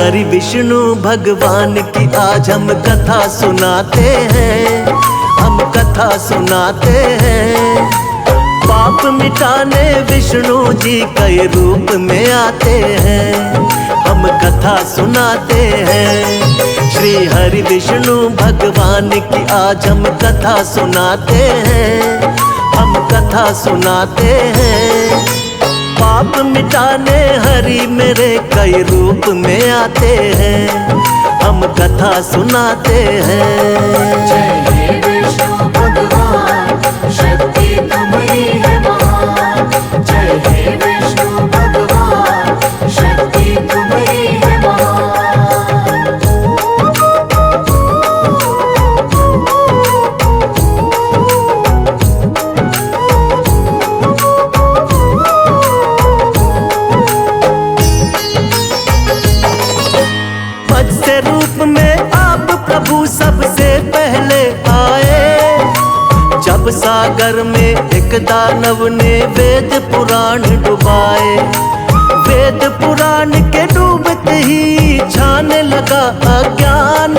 हरि विष्णु भगवान की आज हम कथा सुनाते हैं, हम कथा सुनाते हैं। पाप मिटाने विष्णु जी कई रूप में आते हैं, हम कथा सुनाते हैं। श्री हरि विष्णु भगवान की आज हम कथा सुनाते हैं, हम कथा सुनाते हैं। पाप मिटाने हरि मेरे कई रूप में आते हैं, हम कथा सुनाते हैं। जय हे विष्णु भगवान, शक्ति तुम्हारी है महान। जय हे विष्णु भगवान, शक्ति तुम्हारी है महान। मत्स्य रूप में आप प्रभु सबसे पहले आए, जब सागर में एक दानव ने वेद पुराण डुबाए। वेद पुराण के डूबते ही छाने लगा अज्ञान,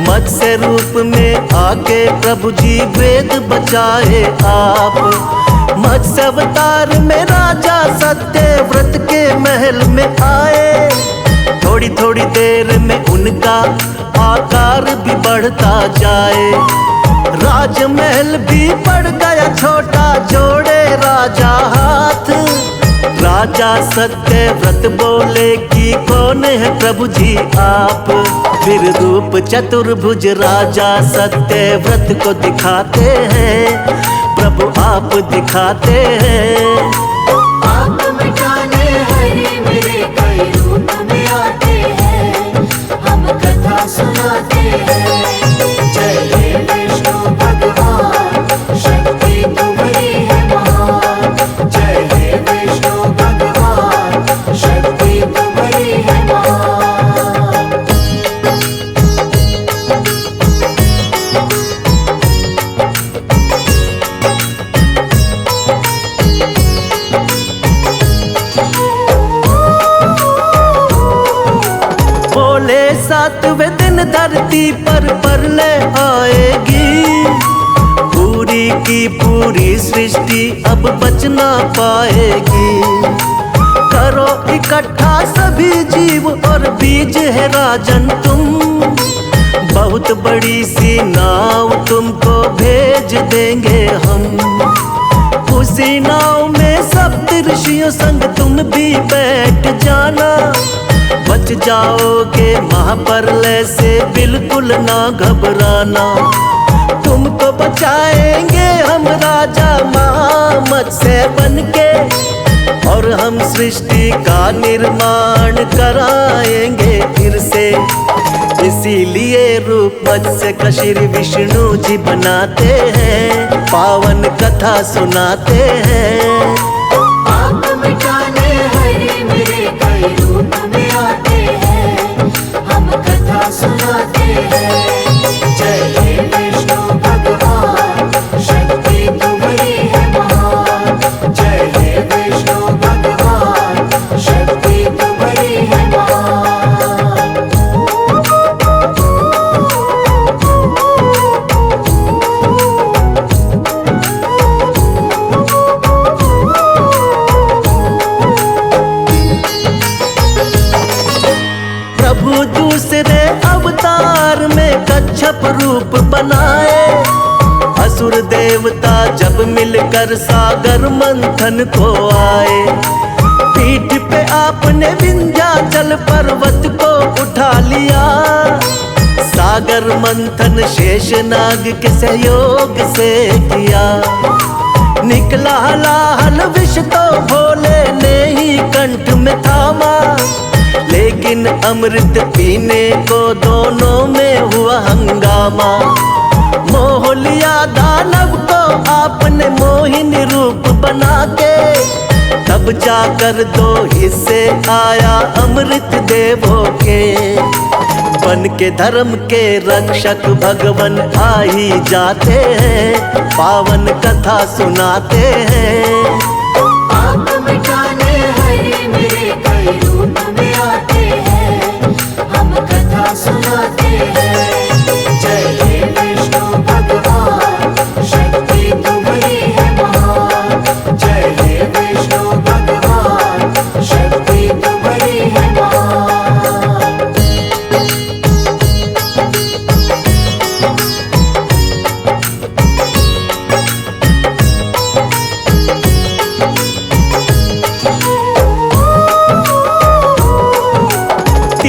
मत्स्य रूप में आके प्रभु जी वेद बचाए आप। मत्स्य अवतार में राजा सत्यव्रत के महल में आए, थोड़ी थोड़ी देर में उनका आकार भी बढ़ता जाए। राजमहल भी बढ़ गया छोटा, जोड़े राजा हाथ। राजा सत्यव्रत बोले कि कौन है प्रभु जी आप। फिर रूप चतुर्भुज राजा सत्यव्रत को दिखाते हैं, प्रभु आप दिखाते हैं। पाप मिटाने हरि मेरे कई रूप में आते हैं, हम कथा सुनाते हैं। जय हे विष्णु भगवान, शक्ति तुम्हारी है महान। जय हे विष्णु भगवान, शक्ति तुम्हारी है महान। बोले सातवें दिन धरती पर प्रलय आएगी, पूरी की पूरी सृष्टि अब बच ना पाएगी। करो इकट्ठा सभी जीव और बीज है राजन तुम, बहुत बड़ी सी नाव तुमको भेज देंगे हम। उसी नाव में सप्त ऋषियों संग तुम भी बैठ जाना, बच जाओगे महाप्रलय से बिल्कुल ना घबराना। तुमको बचाएंगे हम राजा मत्स्य बनके, और हम सृष्टि का निर्माण कराएंगे फिर से। इसीलिए रूप मत्स्य का श्री विष्णु जी बनाते हैं, पावन कथा सुनाते हैं। पाप मिटाने हरि मेरे कई रूप में आते हैं, हम कथा सुनाते हैं। जय हे विष्णु भगवान, शक्ति तुम्हारी है महान। जय हे विष्णु भगवान, शक्ति तुम्हारी है महान। प्रभु दूसरे अवतार में कच्छप रूप बनाए, असुर देवता जब मिलकर सागर मंथन को आए। पीठ पे आपने विंध्याचल पर्वत को उठा लिया, सागर मंथन शेषनाग के सहयोग से किया। निकला हलाहल विष तो भोले ने ही कंठ में थामा, लेकिन अमृत पीने को दोनों में हुआ हंगामा। मोह लिया दानव को आपने मोहिनी रूप बना के, तब जाकर दो हिस्से आया अमृत देवों के। बन के धर्म के रक्षक भगवन आ ही जाते हैं, पावन कथा सुनाते हैं। पाप मिटाने हरि मेरे कई रूप में आते हैं,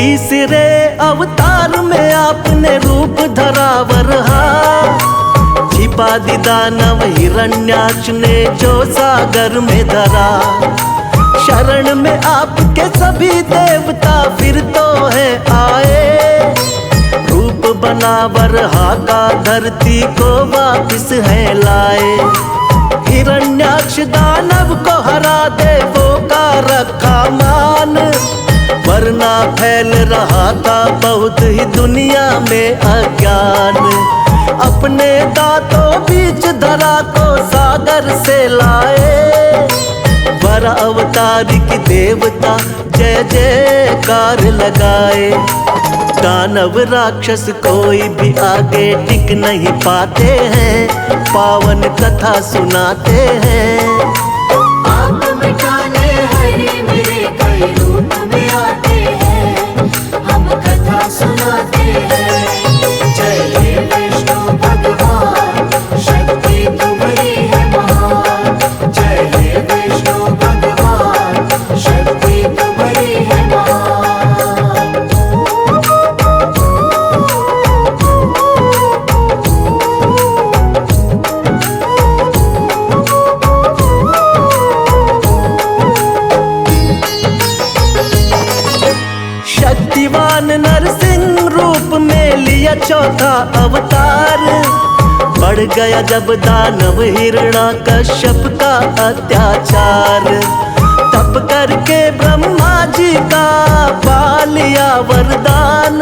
तीसरे अवतार में आपने रूप धरा वरहा, छिपा दी दानव हिरण्याक्ष ने जो सागर में धरा। शरण में आपके सभी देवता फिर तो है आए, रूप बना वरहा का धरती को वापिस है लाए। हिरण्याक्ष दानव को हरा देवों का रखा मान, वरना फैल रहा था बहुत ही दुनिया में अज्ञान। अपने दांतों बीच धरा को सागर से लाए, वर अवतार की देवता जय जयकार लगाए। दानव राक्षस कोई भी आगे टिक नहीं पाते हैं, पावन कथा सुनाते हैं। आप मिटाने हरि मेरे कई रूप में आते हैं, हम कथा सुनाते हैं। जय हे विष्णु भगवान, शक्ति तुम्हारी है महान। जय हे विष्णु भगवान, शक्ति तुम्हारी है महान। शक्तिवान नरसिंह रूप में लिया चौथा अवतार, बढ़ गया जब दानव हिरण्याकश्यप का अत्याचार। तप करके ब्रह्मा जी का पा लिया वरदान,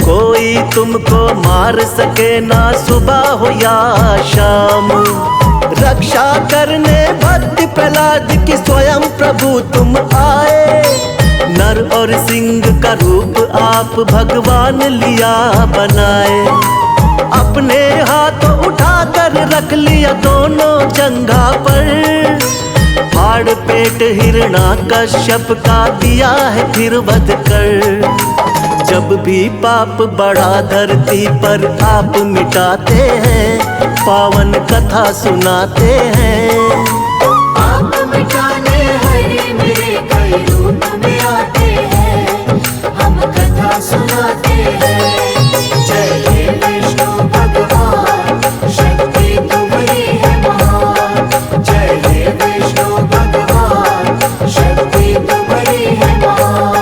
कोई तुमको मार सके ना सुबह हो या शाम। रक्षा करने भक्त प्रहलाद की स्वयं प्रभु तुम आए, नर और सिंह का रूप आप भगवान लिया बनाए। अपने हाथों उठाकर रख लिया दोनों जंघा पर, फाड़ पेट हिरण्याकश्यप का दिया है फिर वध कर। जब भी पाप बढ़ा धरती पर आप मिटाते हैं, पावन कथा सुनाते हैं। आप मिटाने हरि मेरे कई रूप में आते हैं, हम कथा सुनाते हैं। जय हे विष्णु भगवान, शक्ति तुम्हारी है महान। जय हे विष्णु भगवान, शक्ति तुम्हारी है महान।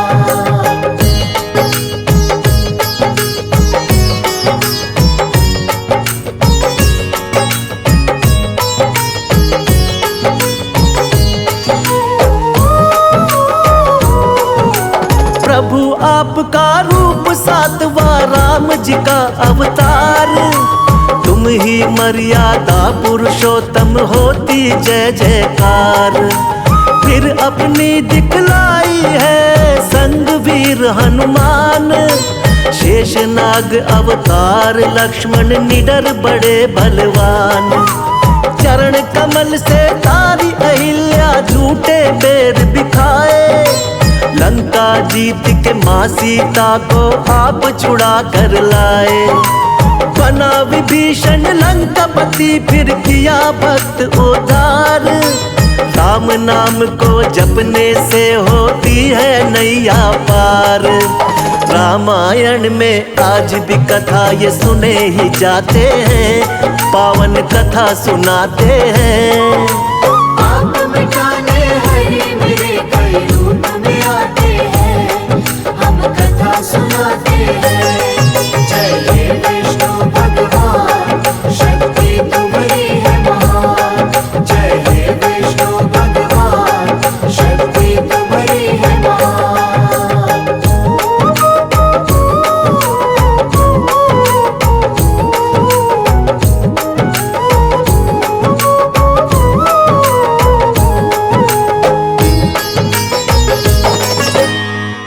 प्रभु आपका रूप सातवां राम जी का अवतार, तुम ही मर्यादा पुरुषोत्तम होती जय जयकार। फिर अपनी दिखलाई है संग वीर हनुमान, शेषनाग अवतार लक्ष्मण निडर बड़े बलवान। चरण कमल से तारी अहिल्या झूठे बेर बिखाए, लंका जीत के माँ सीता को आप छुड़ा कर लाए। बना विभीषण लंकापति फिर किया भक्त उद्धार, राम नाम को जपने से होती है नैया पार। रामायण में आज भी कथा ये सुने ही जाते हैं, पावन कथा सुनाते हैं। आप मिटाने हरि मेरे कई रूप में आते हैं, हम कथा सुनाते हैं। जय हे विष्णु भगवान, शक्ति तुम्हारी है महान। जय हे विष्णु भगवान, शक्ति तुम्हारी है महान।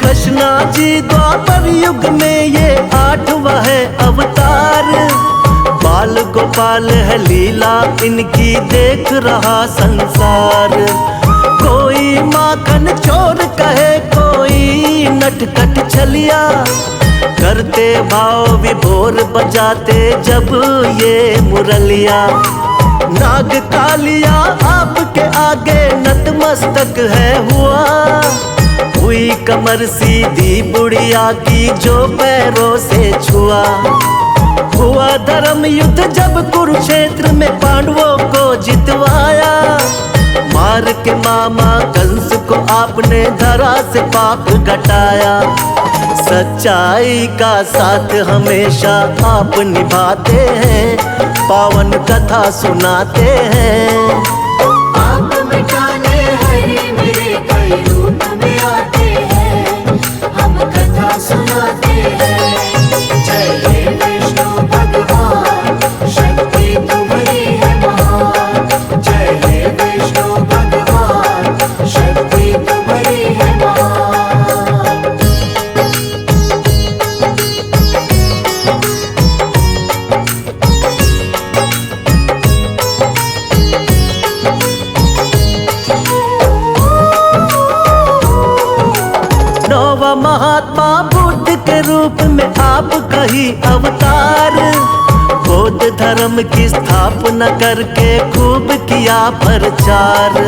कृष्णा जी द्वापर युग में ये 8वां है अवतार, बाल गोपाल है लीला इनकी देख रहा संसार। कोई माखन चोर कहे कोई नटखट छलिया, करते भाव विभोर बजाते जब ये मुरलिया। नाग कालिया आपके आगे नतमस्तक है हुआ, हुई कमर सीधी बुढ़िया की जो पैरों से छुआ। हुआ धर्म युद्ध जब कुरुक्षेत्र में पांडवों को जितवाया। मार के मामा कंस को आपने धरा से पाप घटाया। सच्चाई का साथ हमेशा आप निभाते हैं, पावन कथा सुनाते हैं। आप मिटाने हरि मेरे कई रूप में आते हैं, हम कथा सुनाते हैं। जय हे विष्णु भगवान, शक्ति तुम्हारी है महान। जय हे विष्णु भगवान, शक्ति तुम्हारी है महान। नौवा महात्मा बुद्ध के रूप में आप कही अवतार। बौद्ध धर्म की स्थापना करके खूब किया प्रचार।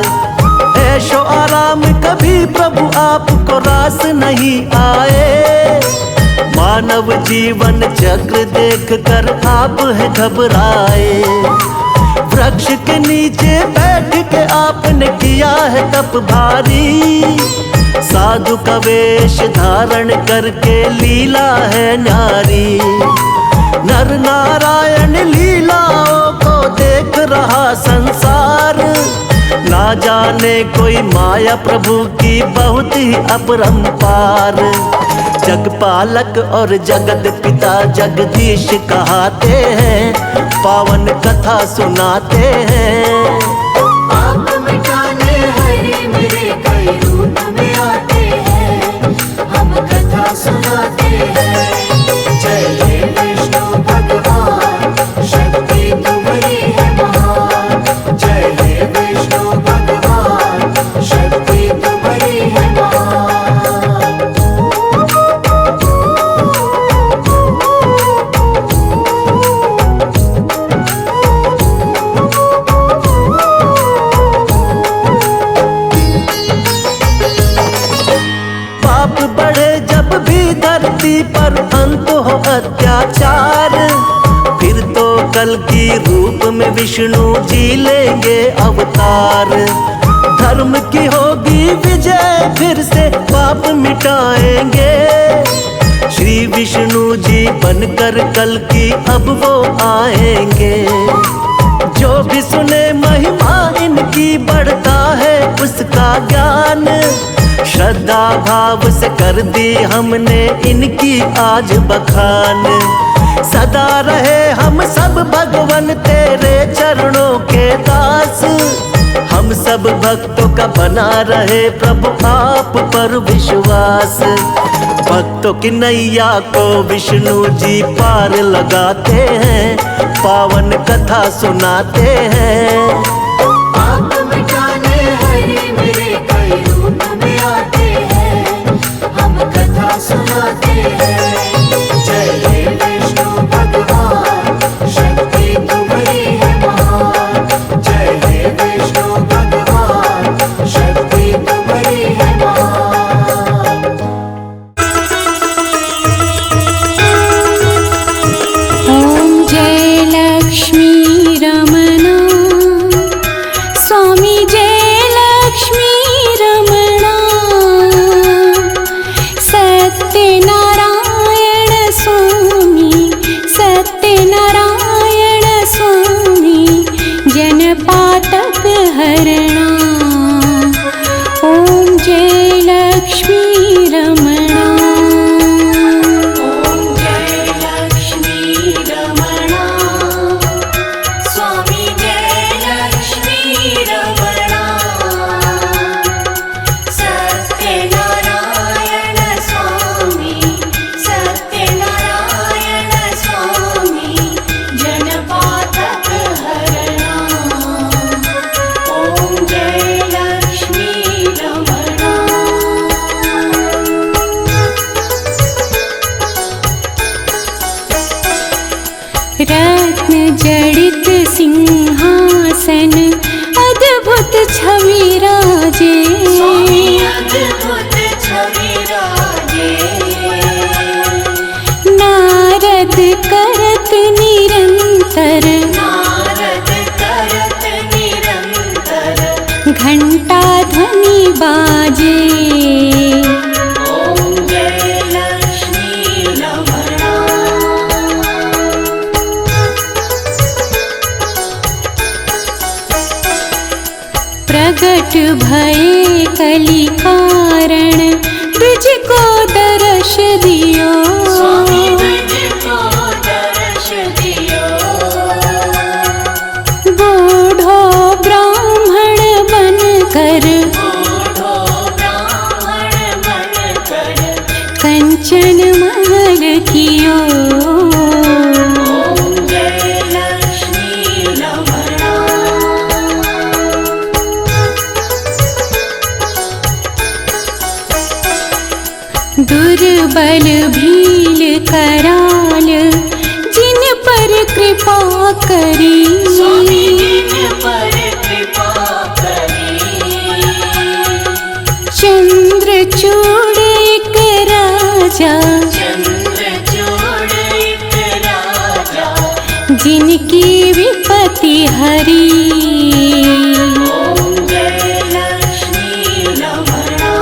ऐशो आराम कभी प्रभु आपको रास नहीं आए। मानव जीवन चक्र देख कर आप है घबराए। वृक्ष के नीचे बैठ के आपने किया है तप भारी। साधु का वेश धारण करके लीला है नारी। नर नारायण लीलाओं को देख रहा संसार। ना जाने कोई माया प्रभु की बहुत ही अपरंपार। जगपालक और जगत पिता जगदीश कहाते हैं, पावन कथा सुनाते हैं। आप मिटाने हरि मेरे कई रूप में आते हैं, हम कथा सुनाते हैं। जय हे विष्णु भगवान, शक्ति तुम्हारी है महान। जय हे विष्णु भगवान, शक्ति तुम्हारी है महान। धरती पर अंत हो अत्याचार। फिर तो कल की रूप में विष्णु जी लेंगे अवतार। धर्म की होगी विजय, फिर से पाप मिटाएंगे। श्री विष्णु जी बनकर कल की अब वो आएंगे। जो भी सुने महिमा इनकी बढ़ता है उसका ज्ञान। श्रद्धा भाव से कर दी हमने इनकी आज बखान। सदा रहे हम सब भगवन तेरे चरणों के दास। हम सब भक्तों का बना रहे प्रभु आप पर विश्वास। भक्तों की नैया को विष्णु जी पार लगाते हैं, पावन कथा सुनाते हैं। आप मिटाने हरि मेरे कई रूप में आते हैं, हम कथा सुनाते हैं। जय हे विष्णु भगवान, शक्ति तुम्हारी है महान। जय हे विष्णु भगवान, शक्ति तुम्हारी है महान। ओम जय लक्ष्मी रमणा, स्वामी जय लक्ष्मी रमणा। सत्यनारायण स्वामी, सत्यनारायण स्वामी, जनपातक हरणा। ओम जय लक्ष्मी रमणा। ओम जय लक्ष्मी रमणा, स्वामी जय लक्ष्मी रमणा। सत्यनारायण स्वामी, सत्यनारायण स्वामी, जनपातक हरणा। ओम जय लक्ष्मी रमणा। रत्न जड़ित सिंहासन, अद्भुत छवि राजे। स्वामी अद्भुत छवि बलि कारण द्विज को दर्श दियो। स्वामी द्विज को दर्श दियो। बूढ़ो ब्राह्मण बनकर बूढ़ो ब्राह्मण बनकर कंचन महल कियो। ओम जय लक्ष्मी रमणा। दुर्बल भील कराल जिन पर कृपा करी। स्वामी जिन पर कृपा करी। चंद्रचूड़ एक राजा चंद्रचूड़ एक राजा जिनकी विपत्ति हरी। ओम जय लक्ष्मी रमणा।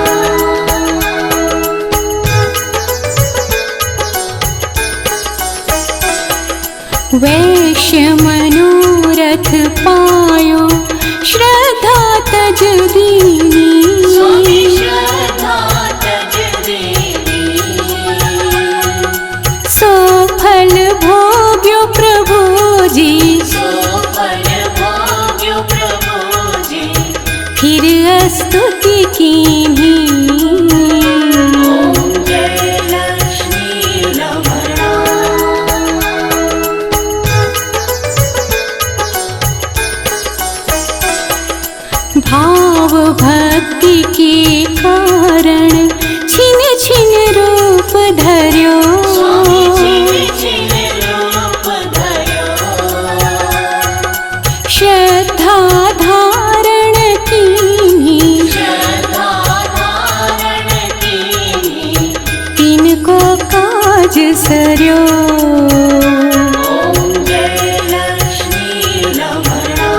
वैश्य मनोरथ पायो श्रद्धा तज दीनी। स्वामी श्रद्धा तज दीनी। सो फल भोग्यो प्रभु जी सो फल भोग्यो प्रभु जी। फिर स्तुति कीन्ही। ओम जय लक्ष्मी रमणा। भाव भक्ति के कारण छिन छिन रूप धर्यो। स्वामी छिन छिन रूप धर्यो। श्रद्धा धारण कीन्ही श्रद्धा धारण कीन्ही। तिनको काज सर्यो। ओम जय लक्ष्मी रमणा।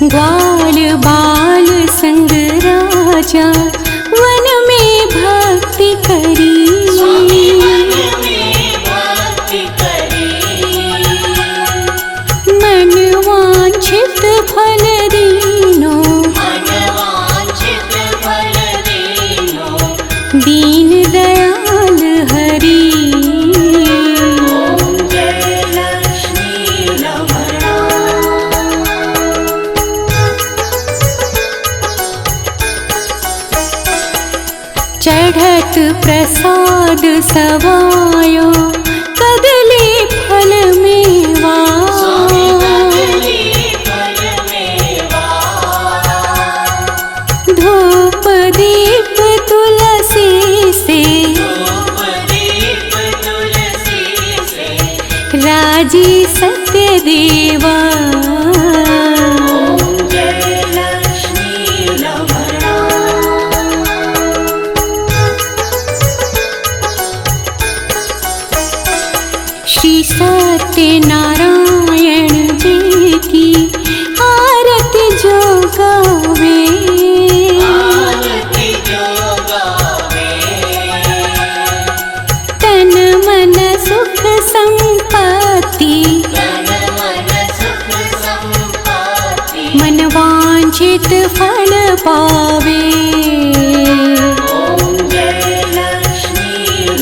ग्वाल बाल संग राजा वन में भक्ति करी। स्वामी मन में भक्ति करी। मन वांछित फल दीनो मन वांछित फल दीनो। दीन दयाल हरि। ओम जय लक्ष्मी रमणा। चढ़त प्रसाद सवायो कदली फल मेवा। स्वामी कदली फल मेवा। धूप दीप तुलसी से धूप दीप तुलसी से राजी सत्य देवा। ओम जय लक्ष्मी रमणा। श्री सत्यनारायण जी की आरती जो गावे। आरती जो गावे। तन मन सुख संपत्ति तन मन सुख संपत्ति। मन वांछित फल पावे। ओम जय लक्ष्मी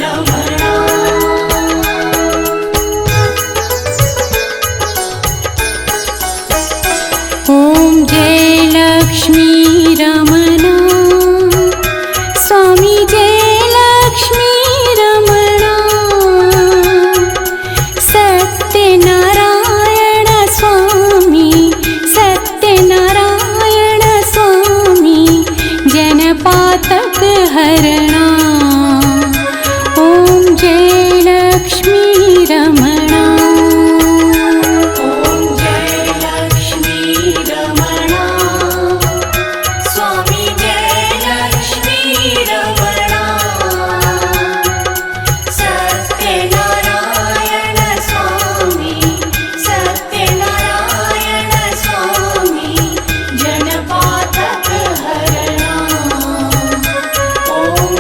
रमणा। ओम जय लक्ष्मी रमणा। स्वामी जय लक्ष्मी रमणा। सत्यनारायण स्वामी सत्यनारायण स्वामी जनपातक हरणा। ओम जय लक्ष्मी रमणा। ओम जय लक्ष्मी रमणा। स्वामी जय लक्ष्मी रमणा। सत्यनारायण स्वामी सत्यनारायण स्वामी जनपातक हरणा। ओम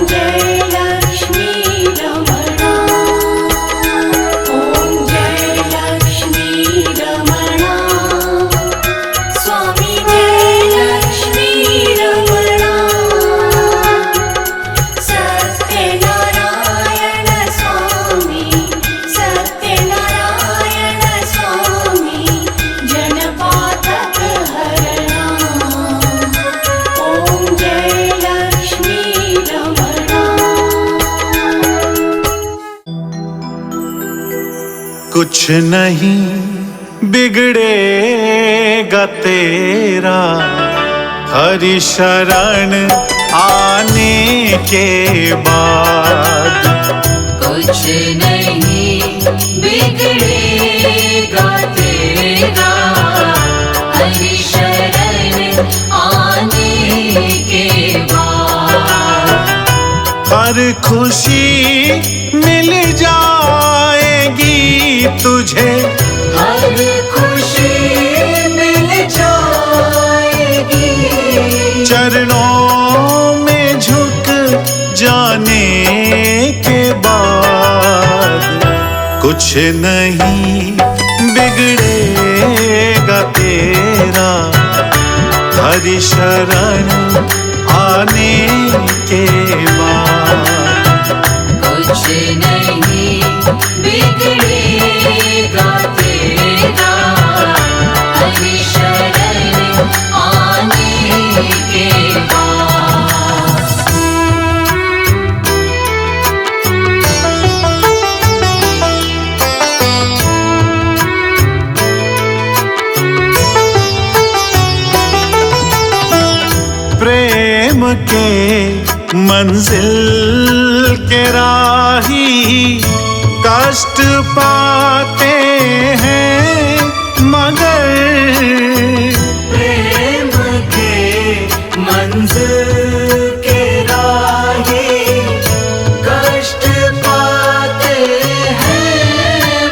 नहीं बिगड़ेगा तेरा हरि शरण आने के बाद। कुछ नहीं बिगड़ेगा तेरा हरि शरण आने के बाद। हर खुशी मिल जाएगी तुझे, हर खुशी मिल जाएगी चरणों में झुक जाने के बाद। कुछ नहीं बिगड़ेगा तेरा हरि शरण आने के बाद। कुछ नहीं बिगड़ेगा तेरा हरि शरण आने के बाद। प्रेम के मंजिल के राही कष्ट पाते हैं मगर, प्रेम के मंजिल के राही कष्ट पाते हैं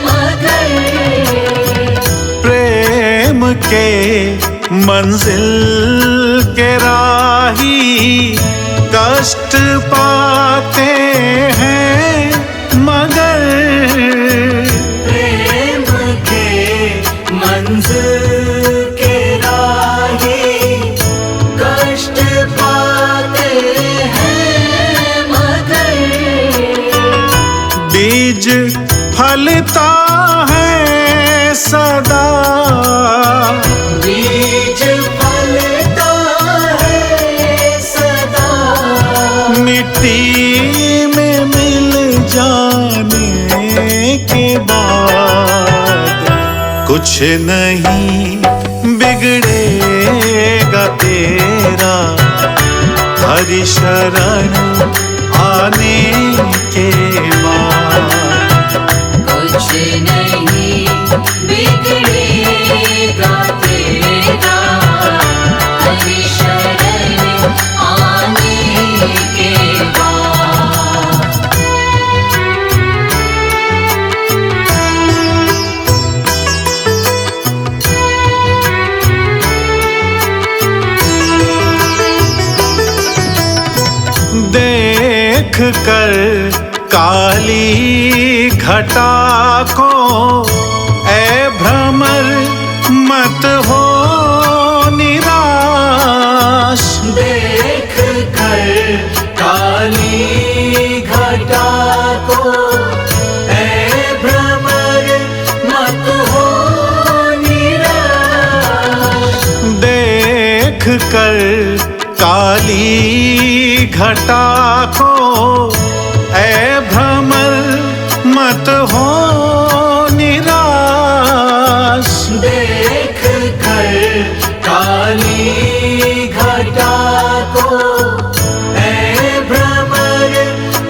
मगर। प्रेम के मंजिल के राही कष्ट पाते हैं मगर। प्रेम के मंजिल के राही कष्ट पाते हैं मगर। बीज फलता है सदा, बीज फलता है सदा मिट्टी में मिल जाने के बाद। कुछ नहीं बिगड़ेगा तेरा हरि शरण आने के बाद। कुछ नहीं बिगड़ेगा तेरा हरि शरण आने के बाद। देख कर काली घटा को ऐ भ्रमर मत हो निराश। देख कर काली घटा को ऐ भ्रमर मत हो निराश। देख कर काली घटा को ऐ भ्रमर मत हो निराश। देख कर काली घटा को ऐ भ्रमर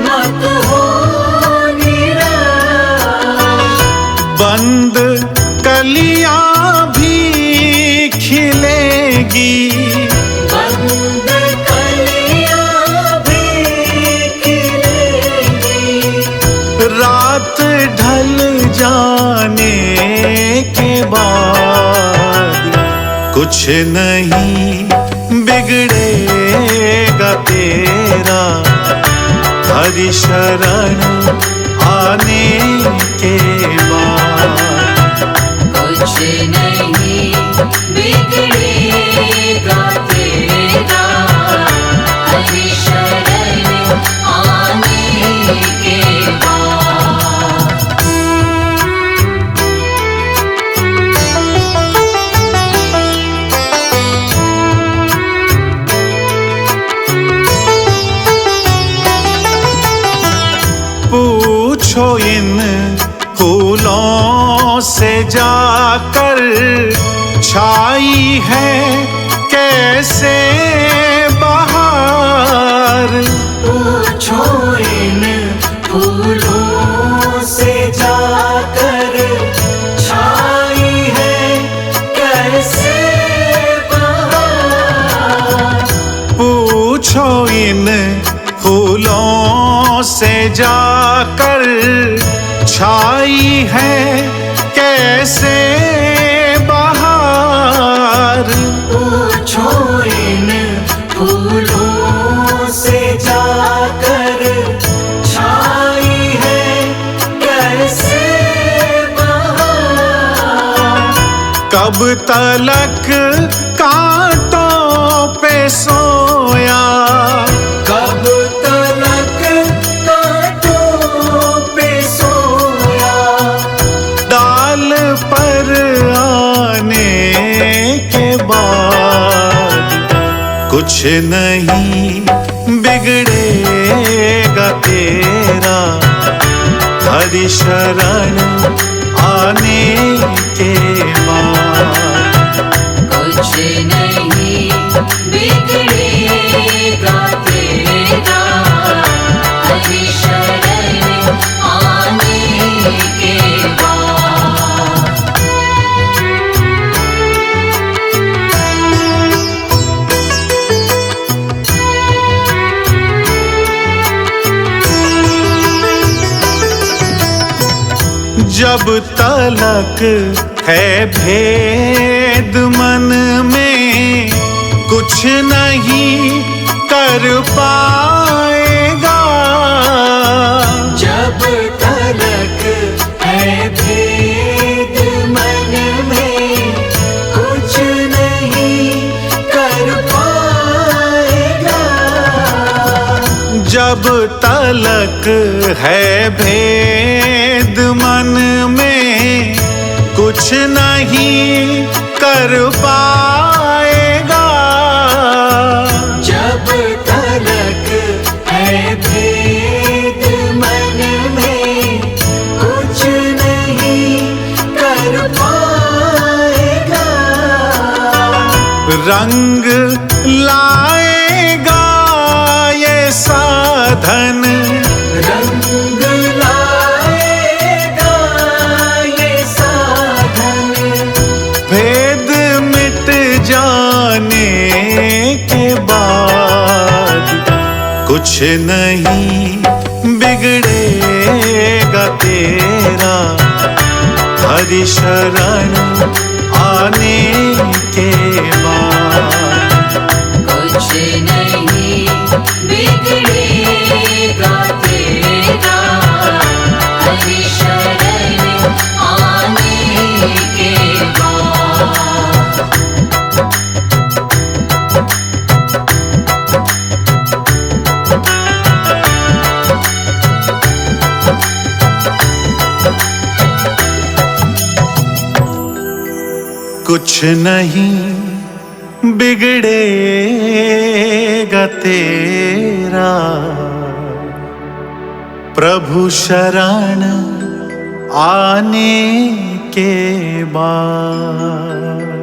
मत हो निराश। बंद कलियां भी खिलेगी, बंद कलियां भी खिलेगी रात ढल जाने के बाद। कुछ नहीं बिगड़ेगा तेरा हरि शरण आने के बाद। कुछ नहीं बिगड़ेगा तेरा हरि शरण आने के बाद। पूछो इन फूलों जाकर छाई है कैसे बहार। पूछो इन फूलों से जाकर छाई है कैसे बहार। पूछो इन फूलों से जाकर छाई है कैसे बहार। पूछो इन फूलों से जाकर छाई है कैसे बहार। कब तलक कांटों पे सोया, कब तलक कांटों पे सोया। डाल पर आने के बाद कुछ नहीं बिगड़ेगा तेरा, हरि शरण आने के बाद। कुछ नहीं बिगड़ेगा तेरा, हरि शरण आने के बाद। जब तलक है भेद मन में कुछ नहीं कर पाएगा। जब तलक है भेद मन में कुछ नहीं कर पाएगा। जब तलक है भेद मन में कुछ नहीं कर पाएगा। जब तलक है भेद मन में कुछ नहीं कर पाएगा। रंग लाएगा ये साधन, रंग लाएगा ये साधन। भेद मिट जाने के बाद कुछ नहीं बिगड़ेगा तेरा, हरि शरण आने के बाद। कुछ नहीं बिगड़ेगा तेरा, हरि शरण आने के बाद। कुछ नहीं बिगड़ेगा तेरा, प्रभु शरण आने के बाद।